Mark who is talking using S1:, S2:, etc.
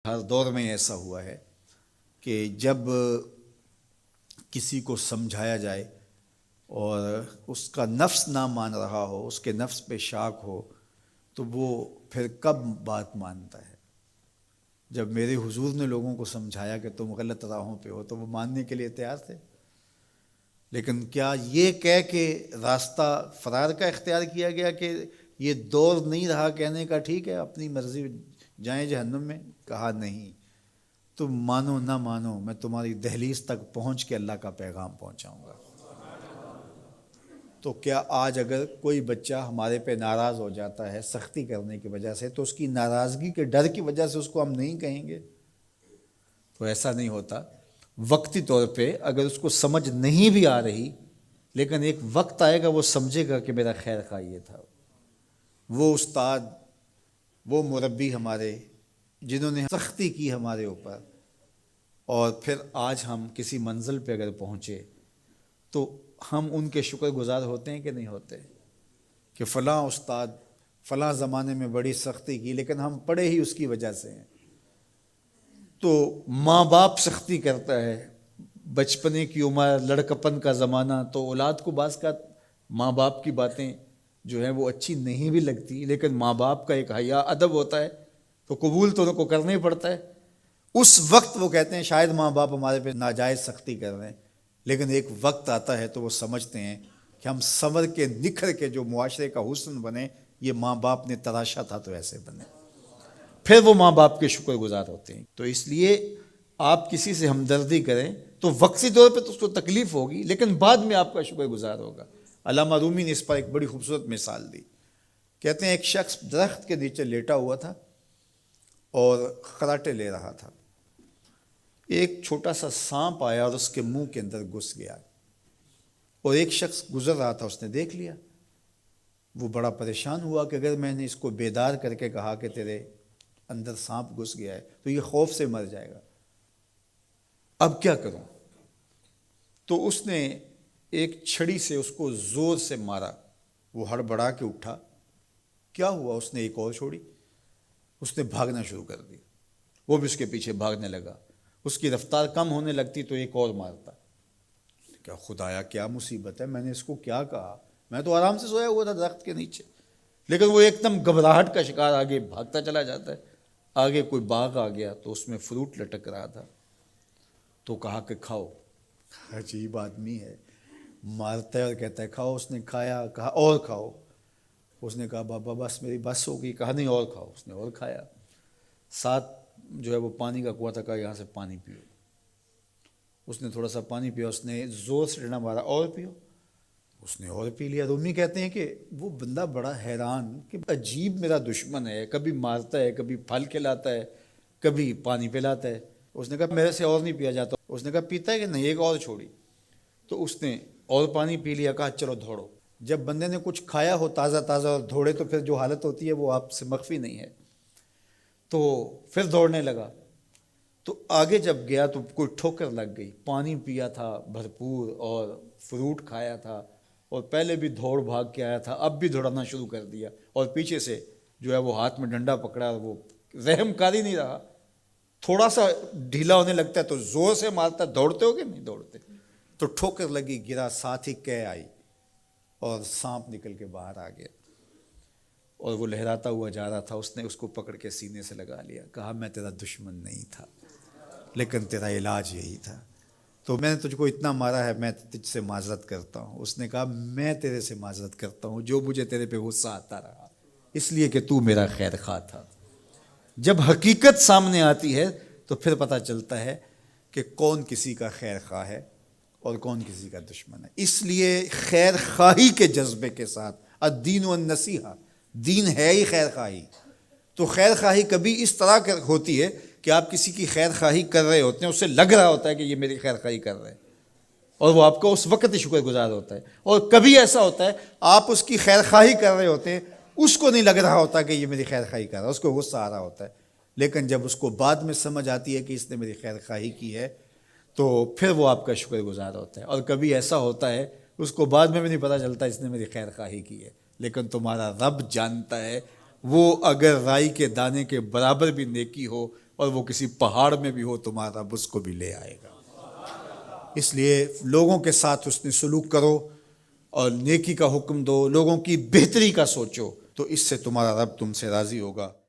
S1: ہر دور میں ایسا ہوا ہے کہ جب کسی کو سمجھایا جائے اور اس کا نفس نہ مان رہا ہو، اس کے نفس پہ شاک ہو، تو وہ پھر کب بات مانتا ہے؟ جب میرے حضور نے لوگوں کو سمجھایا کہ تم غلط راہوں پہ ہو تو وہ ماننے کے لیے تیار تھے، لیکن کیا یہ کہہ کے راستہ فرار کا اختیار کیا گیا کہ یہ دور نہیں رہا کہنے کا ٹھیک ہے اپنی مرضی جائیں جہنم میں؟ کہا نہیں، تم مانو نہ مانو میں تمہاری دہلیز تک پہنچ کے اللہ کا پیغام پہنچاؤں گا۔ تو کیا آج اگر کوئی بچہ ہمارے پہ ناراض ہو جاتا ہے سختی کرنے کی وجہ سے، تو اس کی ناراضگی کے ڈر کی وجہ سے اس کو ہم نہیں کہیں گے؟ تو ایسا نہیں ہوتا۔ وقتی طور پہ اگر اس کو سمجھ نہیں بھی آ رہی، لیکن ایک وقت آئے گا وہ سمجھے گا کہ میرا خیر خواہ یہ تھا۔ وہ استاد، وہ مربی ہمارے جنہوں نے سختی کی ہمارے اوپر، اور پھر آج ہم کسی منزل پہ اگر پہنچے تو ہم ان کے شکر گزار ہوتے ہیں کہ نہیں ہوتے؟ کہ فلاں استاد فلاں زمانے میں بڑی سختی کی لیکن ہم پڑھے ہی اس کی وجہ سے ہیں۔ تو ماں باپ سختی کرتا ہے، بچپنے کی عمر، لڑکپن کا زمانہ، تو اولاد کو بعض کا ماں باپ کی باتیں جو ہیں وہ اچھی نہیں بھی لگتی، لیکن ماں باپ کا ایک حیا ادب ہوتا ہے تو قبول تو ان کو کرنا ہی پڑتا ہے۔ اس وقت وہ کہتے ہیں شاید ماں باپ ہمارے پہ ناجائز سختی کر رہے ہیں، لیکن ایک وقت آتا ہے تو وہ سمجھتے ہیں کہ ہم سنور کے نکھر کے جو معاشرے کا حسن بنے، یہ ماں باپ نے تراشا تھا تو ایسے بنے، پھر وہ ماں باپ کے شکر گزار ہوتے ہیں۔ تو اس لیے آپ کسی سے ہمدردی کریں تو وقتی طور پہ تو اس کو تکلیف ہوگی، لیکن بعد میں آپ کا شکر گزار ہوگا۔ علامہ رومی نے اس پر ایک بڑی خوبصورت مثال دی۔ کہتے ہیں ایک شخص درخت کے نیچے لیٹا ہوا تھا اور خراٹے لے رہا تھا۔ ایک چھوٹا سا سانپ آیا اور اس کے منہ کے اندر گھس گیا، اور ایک شخص گزر رہا تھا، اس نے دیکھ لیا۔ وہ بڑا پریشان ہوا کہ اگر میں نے اس کو بیدار کر کے کہا کہ تیرے اندر سانپ گھس گیا ہے تو یہ خوف سے مر جائے گا، اب کیا کروں؟ تو اس نے ایک چھڑی سے اس کو زور سے مارا، وہ ہڑبڑا کے اٹھا۔ کیا ہوا؟ اس نے ایک اور چھوڑی، اس نے بھاگنا شروع کر دیا، وہ بھی اس کے پیچھے بھاگنے لگا۔ اس کی رفتار کم ہونے لگتی تو ایک اور مارتا۔ کیا خدایا کیا مصیبت ہے، میں نے اس کو کیا کہا؟ میں تو آرام سے سویا ہوا تھا درخت کے نیچے، لیکن وہ ایک دم گھبراہٹ کا شکار آگے بھاگتا چلا جاتا ہے۔ آگے کوئی باغ آ گیا تو اس میں فروٹ لٹک رہا تھا، تو کہا کہ کھاؤ۔ عجیب آدمی ہے، مارتا ہے اور کہتا ہے کھاؤ۔ اس نے کھایا، کہا اور کھاؤ۔ اس نے کہا بابا بس میری بس ہو گئی، کہا نہیں اور کھاؤ۔ اس نے اور کھایا۔ ساتھ جو ہے وہ پانی کا کنواں تھا، کہا یہاں سے پانی پیو۔ اس نے تھوڑا سا پانی پیا، اس نے زور سے ڈنڈا مارا، اور پیو۔ اس نے اور پی لیا۔ رومی کہتے ہیں کہ وہ بندہ بڑا حیران کہ عجیب میرا دشمن ہے، کبھی مارتا ہے، کبھی پھل کھلاتا ہے، کبھی پانی پلاتا ہے۔ اس نے کہا میرے سے اور نہیں پیا جاتا۔ اس نے کہا پیتا ہے کہ نہیں؟ ایک اور چھوڑی۔ تو اس نے اور پانی پی لیا، کہا چلو دوڑو۔ جب بندے نے کچھ کھایا ہو تازہ تازہ اور دوڑے تو پھر جو حالت ہوتی ہے وہ آپ سے مخفی نہیں ہے۔ تو پھر دوڑنے لگا، تو آگے جب گیا تو کوئی ٹھوکر لگ گئی۔ پانی پیا تھا بھرپور اور فروٹ کھایا تھا، اور پہلے بھی دوڑ بھاگ کے آیا تھا، اب بھی دوڑنا شروع کر دیا، اور پیچھے سے جو ہے وہ ہاتھ میں ڈنڈا پکڑا، اور وہ رحم کاری نہیں رہا۔ تھوڑا سا ڈھیلا ہونے لگتا ہے تو زور سے مارتا۔ دوڑتے ہو کہ نہیں دوڑتے؟ تو ٹھوکر لگی، گرا، ساتھ ہی کہہ آئی اور سانپ نکل کے باہر آ گیا، اور وہ لہراتا ہوا جا رہا تھا۔ اس نے اس کو پکڑ کے سینے سے لگا لیا، کہا میں تیرا دشمن نہیں تھا، لیکن تیرا علاج یہی تھا۔ تو میں نے تجھ کو اتنا مارا ہے، میں تجھ سے معذرت کرتا ہوں۔ اس نے کہا میں تیرے سے معذرت کرتا ہوں جو مجھے تیرے پہ غصہ آتا رہا، اس لیے کہ تو میرا خیر خواہ تھا۔ جب حقیقت سامنے آتی ہے تو پھر پتہ چلتا ہے کہ کون کسی کا خیر خواہ ہے اور کون کسی کا دشمن ہے۔ اس لیے خیر خواہی کے جذبے کے ساتھ، الدین والنصیحہ، دین ہے ہی خیر خواہی۔ تو خیر خواہی کبھی اس طرح ہوتی ہے کہ آپ کسی کی خیر خواہی کر رہے ہوتے ہیں، اسے لگ رہا ہوتا ہے کہ یہ میری خیر خواہی کر رہے ہیں، اور وہ آپ کو اس وقت ہی شکر گزار ہوتا ہے۔ اور کبھی ایسا ہوتا ہے آپ اس کی خیر خواہی کر رہے ہوتے ہیں، اس کو نہیں لگ رہا ہوتا کہ یہ میری خیر خواہی کر رہا ہے، اس کو غصہ آ رہا ہوتا ہے، لیکن جب اس کو بعد میں سمجھ آتی ہے کہ اس نے میری خیر خواہی کی ہے تو پھر وہ آپ کا شکر گزار ہوتا ہے۔ اور کبھی ایسا ہوتا ہے اس کو بعد میں بھی نہیں پتہ چلتا اس نے میری خیر خواہی کی ہے، لیکن تمہارا رب جانتا ہے، وہ اگر رائی کے دانے کے برابر بھی نیکی ہو اور وہ کسی پہاڑ میں بھی ہو تمہارا رب اس کو بھی لے آئے گا۔ اس لیے لوگوں کے ساتھ حسن سلوک کرو اور نیکی کا حکم دو، لوگوں کی بہتری کا سوچو، تو اس سے تمہارا رب تم سے راضی ہوگا۔